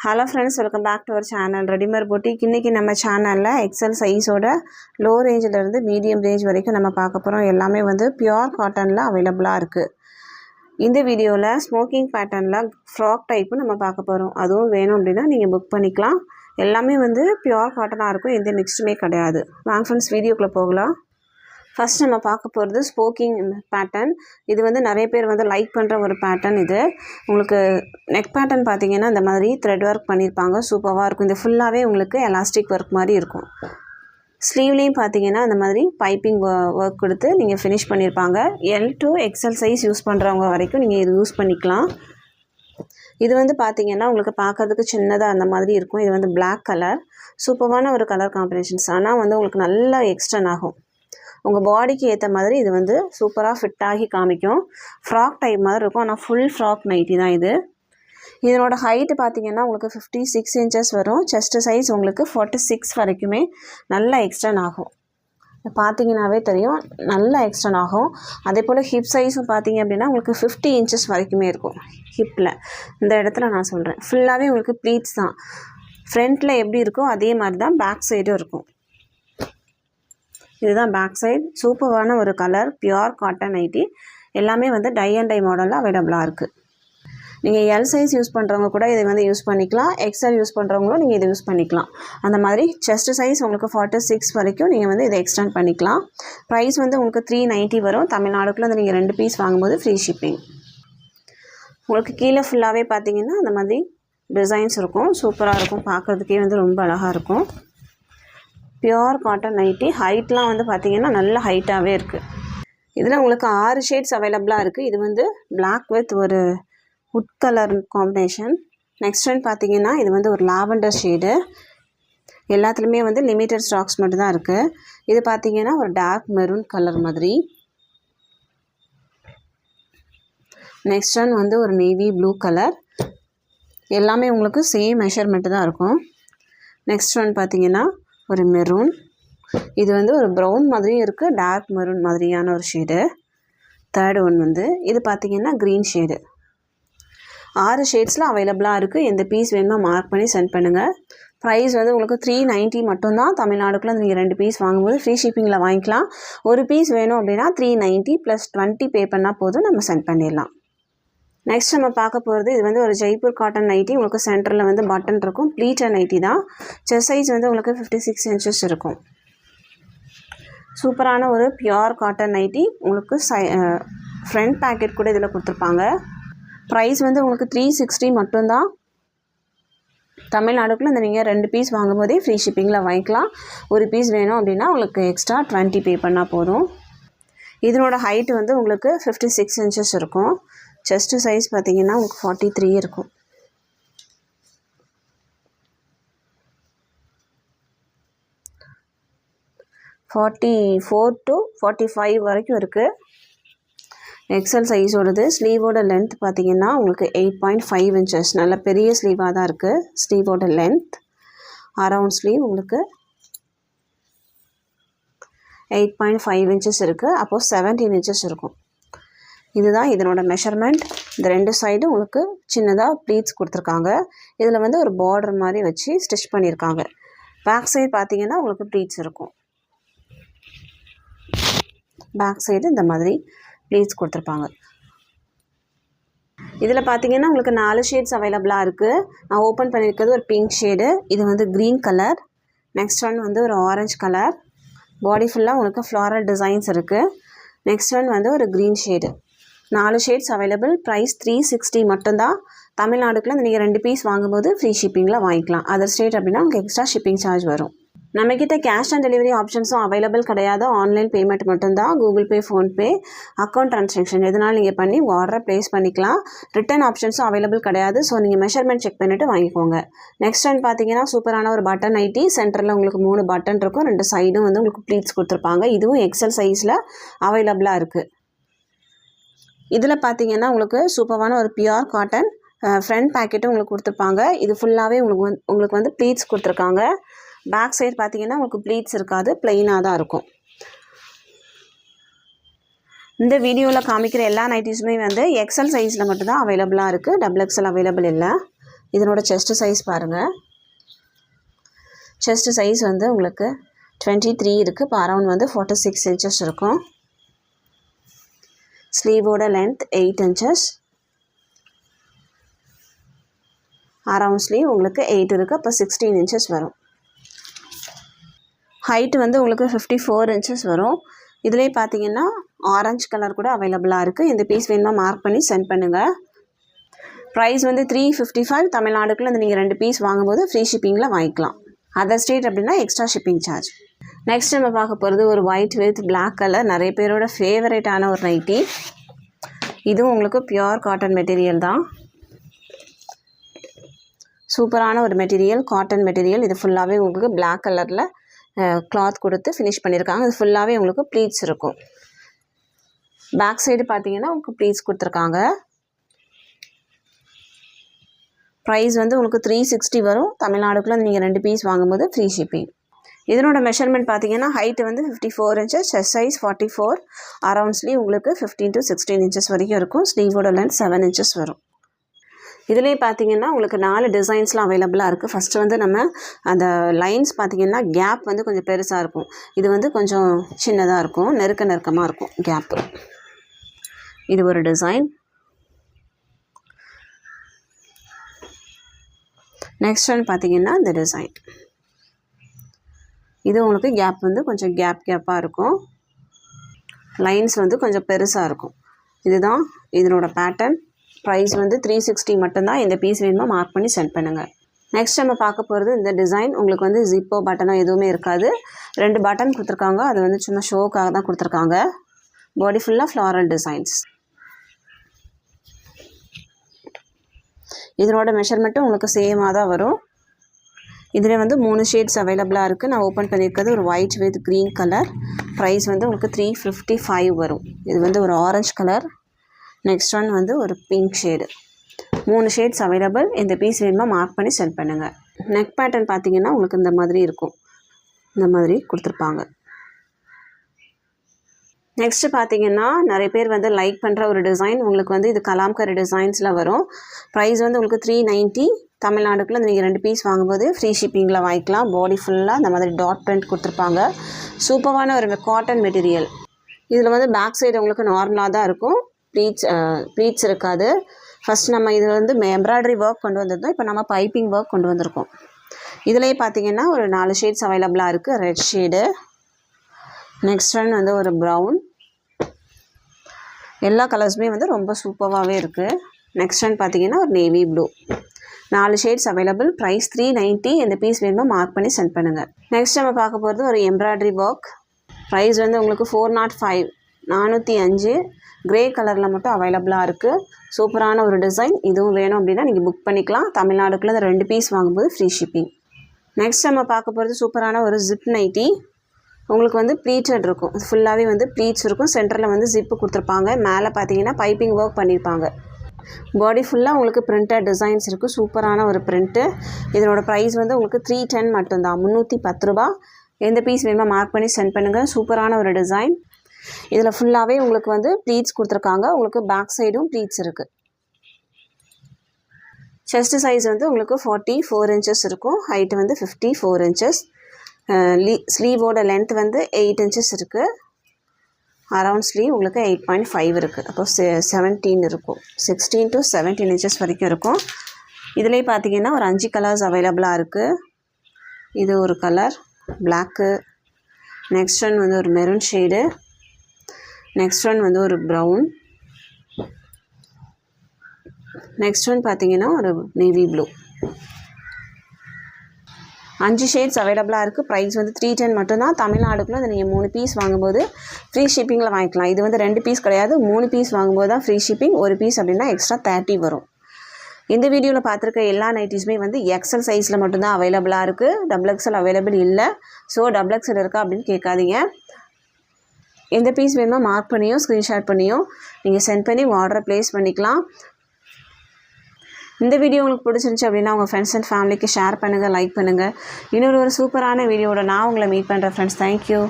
Hello friends, welcome back to our channel Readymade Boutique. இன்னைக்கு நம்ம சேனல்ல XL சைஸோட லோ ரேஞ்சில இருந்து மீடியம் ரேஞ்ச் வரைக்கும் நம்ம பார்க்க போறோம். எல்லாமே வந்து பியூர் காட்டன்ல அவேலபிளா இருக்கு. இந்த வீடியோல ஸ்மோக்கிங் பேட்டர்ன்ல ஃப்ராக் டைப் நம்ம பார்க்க போறோம். அதுவும் வேணும் அப்படினா நீங்க புக் பண்ணிக்கலாம். எல்லாமே வந்து பியூர் காட்டனா இருக்கும். எந்த மிக்ஸ்டுமே கிடையாது. வாங்க फ्रेंड्स வீடியோக்குள்ள போகலாம். ஃபர்ஸ்ட் நம்ம பார்க்க போகிறது ஸ்மோக்கிங் பேட்டர்ன். இது வந்து நிறைய பேர் வந்து லைக் பண்ணுற ஒரு பேட்டர்ன். இது உங்களுக்கு நெக் பேட்டர்ன் பார்த்தீங்கன்னா இந்த மாதிரி த்ரெட் ஒர்க் பண்ணியிருப்பாங்க. சூப்பராக இருக்கும். இது ஃபுல்லாகவே உங்களுக்கு எலாஸ்டிக் ஒர்க் மாதிரி இருக்கும். ஸ்லீவ்லேயும் பார்த்தீங்கன்னா இந்த மாதிரி பைப்பிங் ஒர்க் கொடுத்து நீங்கள் ஃபினிஷ் பண்ணியிருப்பாங்க. L to XL size use பண்ணுறவங்க வரைக்கும் நீங்கள் இது யூஸ் பண்ணிக்கலாம். இது வந்து பார்த்தீங்கன்னா உங்களுக்கு பார்க்கறதுக்கு சின்னதாக அந்த மாதிரி இருக்கும். இது வந்து பிளாக் கலர், சூப்பரான ஒரு கலர் காம்பினேஷன்ஸ். ஆனால் வந்து உங்களுக்கு நல்லா எக்ஸ்டெண்ட் ஆகும். உங்கள் பாடிக்கு ஏற்ற மாதிரி இது வந்து சூப்பராக ஃபிட் ஆகி காமிக்கும். ஃப்ராக் டைப் மாதிரி இருக்கும். ஆனால் ஃபுல் ஃப்ராக் நைட்டி தான் இது. இதனோட ஹைட்டு பார்த்தீங்கன்னா உங்களுக்கு 56 inches வரும். செஸ்ட் சைஸ் உங்களுக்கு 46 வரைக்குமே நல்லா எக்ஸ்டெண்ட் ஆகும். பார்த்தீங்கன்னாவே தெரியும், நல்லா எக்ஸ்டெண்ட் ஆகும். அதே போல் ஹிப் சைஸும் பார்த்தீங்க அப்படின்னா உங்களுக்கு 50 inches வரைக்குமே இருக்கும். ஹிப்பில் இந்த இடத்துல நான் சொல்கிறேன், ஃபுல்லாகவே உங்களுக்கு ப்ளீட்ஸ் தான். ஃப்ரண்ட்டில் எப்படி இருக்கோ அதே மாதிரி தான் பேக் சைடும் இருக்கும். இதுதான் பேக் சைடு. சூப்பரான ஒரு கலர், பியூர் காட்டன் நைட்டி. எல்லாமே வந்து டை அண்ட் டை மாடலில் அவைலபிளாக இருக்குது. நீங்கள் எல் சைஸ் யூஸ் பண்ணுறவங்க கூட இதை வந்து யூஸ் பண்ணிக்கலாம். எக்ஸ்எல் யூஸ் பண்ணுறவங்களும் நீங்கள் இதை யூஸ் பண்ணிக்கலாம். அந்த மாதிரி செஸ்ட் சைஸ் உங்களுக்கு 46 வரைக்கும் நீங்கள் வந்து இதை எக்ஸ்டெண்ட் பண்ணிக்கலாம். ப்ரைஸ் வந்து உங்களுக்கு 390 வரும். தமிழ்நாடுக்குள்ளே வந்து நீங்கள் 2 பீஸ் வாங்கும்போது ஃப்ரீ ஷிப்பிங். உங்களுக்கு கீழே ஃபுல்லாகவே பார்த்தீங்கன்னா அந்த மாதிரி டிசைன்ஸ் இருக்கும். சூப்பராக இருக்கும். பார்க்குறதுக்கே வந்து ரொம்ப அழகாக இருக்கும். Pure cotton nightie. ஹைட்லாம் வந்து பார்த்தீங்கன்னா நல்ல ஹைட்டாகவே இருக்குது. இதில் உங்களுக்கு 6 ஷேட்ஸ் அவைலபிளாக இருக்குது. இது வந்து பிளாக் வித் ஒரு would colour combination. Next one பார்த்தீங்கன்னா இது வந்து ஒரு லாவெண்டர் ஷேடு. எல்லாத்துலேயுமே வந்து லிமிட்டட் ஸ்டாக்ஸ் மட்டும்தான் இருக்குது. இது பார்த்தீங்கன்னா ஒரு டார்க் மெரூன் கலர் மாதிரி. நெக்ஸ்ட் ஒன் வந்து ஒரு நேவி ப்ளூ கலர். எல்லாமே உங்களுக்கு சேம் மெஷர்மெண்ட்டு தான் இருக்கும். நெக்ஸ்ட் ஒன் பார்த்தீங்கன்னா ஒரு மெரூன். இது வந்து ஒரு ப்ரௌன் மாதிரியும் இருக்குது, டார்க் மெரூன் மாதிரியான ஒரு ஷேடு. தேர்ட் ஒன் வந்து இது பார்த்திங்கன்னா க்ரீன் ஷேடு. 6 ஷேட்ஸில் அவைலபிளாக இருக்குது. எந்த பீஸ் வேணுமோ மார்க் பண்ணி சென்ட் பண்ணுங்கள். ப்ரைஸ் வந்து உங்களுக்கு 390 மட்டும்தான். தமிழ்நாடுக்குள்ளே நீங்கள் 2 பீஸ் வாங்கும்போது ஃப்ரீ ஷிப்பிங்கில் வாங்கிக்கலாம். ஒரு பீஸ் வேணும் அப்படின்னா 390 + 20 பே பண்ணால் போதும், நம்ம சென்ட் பண்ணிடலாம். நெக்ஸ்ட் நம்ம பார்க்க போகிறது இது வந்து ஒரு ஜெய்ப்பூர் காட்டன் நைட்டி. உங்களுக்கு சென்டரில் வந்து பட்டன் இருக்கும். ப்ளீட்டர் நைட்டி தான். செஸ்ட் சைஸ் வந்து உங்களுக்கு 56 inches இருக்கும். சூப்பரான ஒரு பியூர் காட்டன் நைட்டி. உங்களுக்கு ஃப்ரண்ட் பேக்கெட் கூட இதில் கொடுத்துருப்பாங்க. ப்ரைஸ் வந்து உங்களுக்கு 360 மட்டும்தான். தமிழ்நாடுக்குள்ளே இந்த நீங்கள் 2 பீஸ் வாங்கும்போதே ஃப்ரீ ஷிப்பிங்கில் வாங்கிக்கலாம். ஒரு பீஸ் வேணும் அப்படின்னா உங்களுக்கு எக்ஸ்ட்ரா 20 பே பண்ணால் போதும். இதனோட ஹைட்டு வந்து உங்களுக்கு 56 inches இருக்கும். செஸ்ட்டு சைஸ் பார்த்தீங்கன்னா உங்களுக்கு 43 இருக்கும். (44 to 45) வரைக்கும் இருக்குது. எக்ஸல் சைஸோடது. ஸ்லீவோட லென்த் பார்த்தீங்கன்னா உங்களுக்கு 8.5 inches. நல்ல பெரிய ஸ்லீவாக தான் இருக்குது. ஸ்லீவோட லென்த் அரவுண்ட் ஸ்லீவ் உங்களுக்கு 8.5 inches இருக்குது. அப்போது 17 inches இருக்கும். இதுதான் இதனோட மெஷர்மெண்ட். இந்த 2 சைடும் உங்களுக்கு சின்னதாக ப்ளீட்ஸ் கொடுத்துருக்காங்க. இதில் வந்து ஒரு பார்டர் மாதிரி வச்சு ஸ்டிச் பண்ணியிருக்காங்க. பேக் சைடு பார்த்தீங்கன்னா உங்களுக்கு ப்ளீட்ஸ் இருக்கும். பேக் சைடு இந்த மாதிரி ப்ளீட்ஸ் கொடுத்துருப்பாங்க. இதில் பார்த்தீங்கன்னா உங்களுக்கு 4 ஷேட்ஸ் அவைலபிளாக இருக்குது. நான் ஓப்பன் பண்ணியிருக்கிறது ஒரு பிங்க் ஷேடு. இது வந்து க்ரீன் கலர். நெக்ஸ்ட் ஒன் வந்து ஒரு ஆரஞ்சு கலர். பாடி ஃபுல்லாக உங்களுக்கு ஃப்ளாரல் டிசைன்ஸ் இருக்குது. நெக்ஸ்ட் ஒன் வந்து ஒரு green shade. 4 shades available. Price 360 மட்டும்தான். தமிழ்நாடுக்குள்ளே நீங்கள் 2 பீஸ் வாங்கும்போது ஃப்ரீ ஷிப்பிங்கில் வாங்கிக்கலாம். அதர் ஸ்டேட் அப்படின்னா உங்களுக்கு எக்ஸ்ட்ரா ஷிப்பிங் சார்ஜ் வரும். நம்மக்கிட்ட கேஷ் ஆன் டெலிவரி ஆப்ஷன்ஸும் அவைலபிள் கிடையாது. ஆன்லைன் பேமெண்ட் மட்டும்தான். Google Pay, PhonePe, account transaction எதுனாலும் நீங்கள் பண்ணி உங்கள் ஆர்டரை ப்ளேஸ் பண்ணிக்கலாம். ரிட்டன் ஆப்ஷன்ஸும் அவைலபிள் கிடையாது. ஸோ நீங்கள் மெஷர்மெண்ட் செக் பண்ணிவிட்டு வாங்கிக்கோங்க. நெக்ஸ்ட் ஒன் பார்த்தீங்கன்னா சூப்பரான ஒரு பட்டன் நைட்டி. சென்டரில் உங்களுக்கு 3 பட்டன் இருக்கும். 2 சைடும் வந்து உங்களுக்கு ப்ளீட்ஸ் கொடுத்துருப்பாங்க. இதுவும் எக்ஸல் சைஸில் அவைலபிளாக இருக்குது. இதில் பார்த்தீங்கன்னா உங்களுக்கு சூப்பரான ஒரு பியூர் காட்டன் ஃப்ரண்ட் பேக்கெட்டும் உங்களுக்கு கொடுத்துருப்பாங்க. இது ஃபுல்லாகவே உங்களுக்கு வந்து ப்ளீட்ஸ் கொடுத்துருக்காங்க. பேக் சைடு பார்த்தீங்கன்னா உங்களுக்கு ப்ளீட்ஸ் இருக்காது, ப்ளெயினாக தான் இருக்கும். இந்த வீடியோவில் காமிக்கிற எல்லா நைட்டிஸுமே வந்து எக்ஸல் சைஸில் மட்டும்தான் அவைலபிளாக இருக்குது. XXL அவைலபிள் இல்லை. இதனோட செஸ்ட் சைஸ் பாருங்கள். செஸ்ட் சைஸ் வந்து உங்களுக்கு 23 இருக்குது. இப்போ அரவுண்ட் வந்து 46 inches இருக்கும். ஸ்லீவோட லென்த் 8 inches. அரவுண்ட் ஸ்லீவ் உங்களுக்கு 8 இருக்குது. அப்போ 16 inches வரும். ஹைட்டு வந்து உங்களுக்கு 54 inches வரும். இதிலே பார்த்தீங்கன்னா ஆரஞ்சு கலர் கூட அவைலபிளாக இருக்குது. இந்த பீஸ் வேணுமா மார்க் பண்ணி சென்ட் பண்ணுங்கள். ப்ரைஸ் வந்து 355. தமிழ்நாடுக்குள்ளே இந்த நீங்கள் 2 பீஸ் வாங்கும்போது ஃப்ரீ ஷிப்பிங்கில் வாங்கிக்கலாம். அதர் ஸ்டேட் அப்படின்னா எக்ஸ்ட்ரா ஷிப்பிங் சார்ஜ். நெக்ஸ்ட் நம்ம பார்க்க போகிறது ஒரு ஒயிட் வித் பிளாக் கலர், நிறைய பேரோட ஃபேவரேட்டான ஒரு நைட்டி. இதுவும் உங்களுக்கு பியூர் காட்டன் மெட்டீரியல் தான். சூப்பரான ஒரு மெட்டீரியல், காட்டன் மெட்டீரியல். இது ஃபுல்லாகவே உங்களுக்கு பிளாக் கலரில் கிளாத் கொடுத்து ஃபினிஷ் பண்ணியிருக்காங்க. இது ஃபுல்லாகவே உங்களுக்கு ப்ளீட்ஸ் இருக்கும். பேக் சைடு பார்த்தீங்கன்னா உங்களுக்கு ப்ளீட்ஸ் கொடுத்துருக்காங்க. ப்ரைஸ் வந்து உங்களுக்கு 360 வரும். தமிழ்நாடுக்குள்ளே நீங்கள் 2 பீஸ் வாங்கும்போது ஃப்ரீ ஷிப்பிங். இதனோட மெஷர்மெண்ட் பார்த்தீங்கன்னா ஹைட்டு வந்து 54 inches, chest size 44, around sleeve உங்களுக்கு 15 to 16 inches வரைக்கும் இருக்கும். ஸ்லீவோட லென்த் 7 inches வரும். இதுலேயே பார்த்தீங்கன்னா உங்களுக்கு 4 டிசைன்ஸ்லாம் அவைலபிளாக இருக்குது. ஃபஸ்ட்டு வந்து நம்ம அந்த லைன்ஸ் பார்த்தீங்கன்னா கேப் வந்து கொஞ்சம் பெருசாக இருக்கும். இது வந்து கொஞ்சம் சின்னதாக இருக்கும், நெருக்கமாக இருக்கும் கேப்பு. இது ஒரு டிசைன். நெக்ஸ்ட் ஒன் பார்த்தீங்கன்னா இந்த டிசைன். இது உங்களுக்கு கேப் வந்து கொஞ்சம் கேப்பாக இருக்கும். லைன்ஸ் வந்து கொஞ்சம் பெருசாக இருக்கும். இதுதான் இதனோட பேட்டர்ன். ப்ரைஸ் வந்து 360 மட்டும்தான். இந்த பீஸ் வேணுமா மார்க் பண்ணி சென்ட் பண்ணுங்கள். நெக்ஸ்ட் நம்ம பார்க்க போகிறது இந்த டிசைன். உங்களுக்கு வந்து ஜிப்போ பட்டனோ எதுவுமே இருக்காது. 2 பட்டன் கொடுத்துருக்காங்க. அது வந்து சும்மா ஷோக்காக தான் கொடுத்துருக்காங்க. பாடி ஃபுல்லாக ஃப்ளாரல் டிசைன்ஸ். இதனோட மெஷர்மெண்ட்டும் உங்களுக்கு சேமாக தான் வரும். இதில் வந்து 3 ஷேட்ஸ் அவைலபிளாக இருக்குது. நான் ஓப்பன் பண்ணியிருக்கிறது ஒரு white with green colour. Price வந்து உங்களுக்கு 355 வரும். இது வந்து ஒரு ஆரஞ்சு கலர். நெக்ஸ்ட் ஒன் வந்து ஒரு பிங்க் ஷேடு. 3 shades available. இந்த பீஸ் வேணுமா மார்க் பண்ணி சென்ட் பண்ணுங்கள். நெக் பேட்டர்ன் பார்த்தீங்கன்னா உங்களுக்கு இந்த மாதிரி இருக்கும். இந்த மாதிரி கொடுத்துருப்பாங்க. நெக்ஸ்ட்டு பார்த்தீங்கன்னா நிறைய பேர் வந்து லைக் பண்ணுற ஒரு டிசைன். உங்களுக்கு வந்து இது கலாம்கரி டிசைன்ஸில் வரும். ப்ரைஸ் வந்து உங்களுக்கு 390. தமிழ்நாடுக்குள்ளே நீங்கள் 2 பீஸ் வாங்கும்போது ஃப்ரீ ஷிப்பிங்கில் வாங்கிக்கலாம். பாடி ஃபுல்லாக இந்த மாதிரி டாட் பிரிண்ட் கொடுத்துருப்பாங்க. சூப்பரான ஒரு காட்டன் மெட்டீரியல். இதில் வந்து பேக் சைடு உங்களுக்கு நார்மலாக தான் இருக்கும். ப்ளீட்ஸ் இருக்காது. ஃபஸ்ட் நம்ம இதில் வந்து எம்ப்ராய்டரி ஒர்க் கொண்டு வந்திருந்தோம். இப்போ நம்ம பைப்பிங் ஒர்க் கொண்டு வந்திருக்கோம். இதிலே பார்த்தீங்கன்னா ஒரு 4 ஷேட்ஸ் அவைலபிளாக இருக்குது. Red shade. நெக்ஸ்ட் ஒன் வந்து ஒரு ப்ரௌன். எல்லா கலர்ஸுமே வந்து ரொம்ப சூப்பராகவே இருக்குது. நெக்ஸ்ட் ஒன் பார்த்தீங்கன்னா ஒரு navy blue. 4 shades available. Price 390. இந்த பீஸ் வேணுமா மார்க் பண்ணி சென்ட் பண்ணுங்கள். நெக்ஸ்ட் நம்ம பார்க்க போகிறது ஒரு எம்ப்ராய்டரி ஒர்க். ப்ரைஸ் வந்து உங்களுக்கு 405, 405. க்ரே கலரில் மட்டும் அவைலபிளாக இருக்குது. சூப்பரான ஒரு டிசைன். இதுவும் வேணும் அப்படின்னா நீங்கள் புக் பண்ணிக்கலாம். தமிழ்நாடுக்குள்ளே இந்த 2 பீஸ் வாங்கும்போது ஃப்ரீ ஷிப்பிங். நெக்ஸ்ட் நம்ம பார்க்க போகிறது சூப்பரான ஒரு ஜிப் நைட்டி. உங்களுக்கு வந்து ப்ளீட்டட் இருக்கும். ஃபுல்லாகவே வந்து ப்ளீட்ஸ் இருக்கும். சென்டரில் வந்து ஜிப்பு கொடுத்துருப்பாங்க. மேலே பார்த்தீங்கன்னா பைப்பிங் ஒர்க் பண்ணியிருப்பாங்க. பாடி ஃபுல்லாக உங்களுக்கு பிரிண்டட் டிசைன்ஸ் இருக்குது. சூப்பரான ஒரு பிரிண்ட்டு. இதனோட ப்ரைஸ் வந்து உங்களுக்கு 310 மட்டும்தான். 310 ரூபா. எந்த பீஸ் வேணுமா மார்க் பண்ணி சென்ட் பண்ணுங்கள். சூப்பரான ஒரு டிசைன். இதில் ஃபுல்லாகவே உங்களுக்கு வந்து ப்ளீட்ஸ் கொடுத்துருக்காங்க. உங்களுக்கு பேக் சைடும் ப்ளீட்ஸ் இருக்குது. செஸ்ட் சைஸ் வந்து உங்களுக்கு 44 inches இருக்கும். ஹைட்டு வந்து 54 inches. ஸ்லீவோட லென்த் வந்து 8 inches இருக்குது. அரவுண்ட் ஸ்லீவ் உங்களுக்கு 8.5 இருக்குது. அப்போ 17 இருக்கும். 16 to 17 inches வரைக்கும் இருக்கும். இதிலே பார்த்தீங்கன்னா ஒரு 5 கலர்ஸ் அவைலபிளாக இருக்குது. இது ஒரு கலர் பிளாக்கு. நெக்ஸ்ட் ஒன் வந்து ஒரு மெரூன் ஷேடு. நெக்ஸ்ட் ஒன் வந்து ஒரு ப்ரௌன். நெக்ஸ்ட் ஒன் பார்த்தீங்கன்னா ஒரு நேவி ப்ளூ. 5 ஷேட்ஸ் அவைலபிளாக இருக்குது. ப்ரைஸ் வந்து 310 மட்டும்தான். தமிழ்நாடுக்குள்ளே அதை நீங்கள் 3 பீஸ் வாங்கும்போது ஃப்ரீ ஷிப்பிங்கில் வாங்கிக்கலாம். இது வந்து 2 பீஸ் கிடையாது, 3 பீஸ் வாங்கும்போது தான் ஃப்ரீ ஷிப்பிங். ஒரு பீஸ் அப்படின்னா எக்ஸ்ட்ரா 30 வரும். இந்த வீடியோவில் பார்த்துருக்க எல்லா நைட்டிஸுமே வந்து எக்ஸல் சைஸில் மட்டும்தான் அவைலபிளாக இருக்குது. XXL அவைலபிள் இல்லை. ஸோ XXL இருக்கா அப்படின்னு கேட்காதீங்க. எந்த பீஸ் வேணுமோ மார்க் பண்ணியோ ஸ்க்ரீன்ஷாட் பண்ணியோ நீங்கள் சென்ட் பண்ணி ஆர்டரை ப்ளேஸ் பண்ணிக்கலாம். இந்த வீடியோ உங்களுக்கு பிடிச்சிருந்துச்சு அப்படின்னா உங்கள் ஃப்ரெண்ட்ஸ் அண்ட் ஃபேமிலிக்கு ஷேர் பண்ணுங்கள், லைக் பண்ணுங்கள். இன்னொரு சூப்பரான வீடியோவோட நான் உங்களை மீட் பண்ணுறேன் ஃப்ரெண்ட்ஸ். தேங்க்யூ.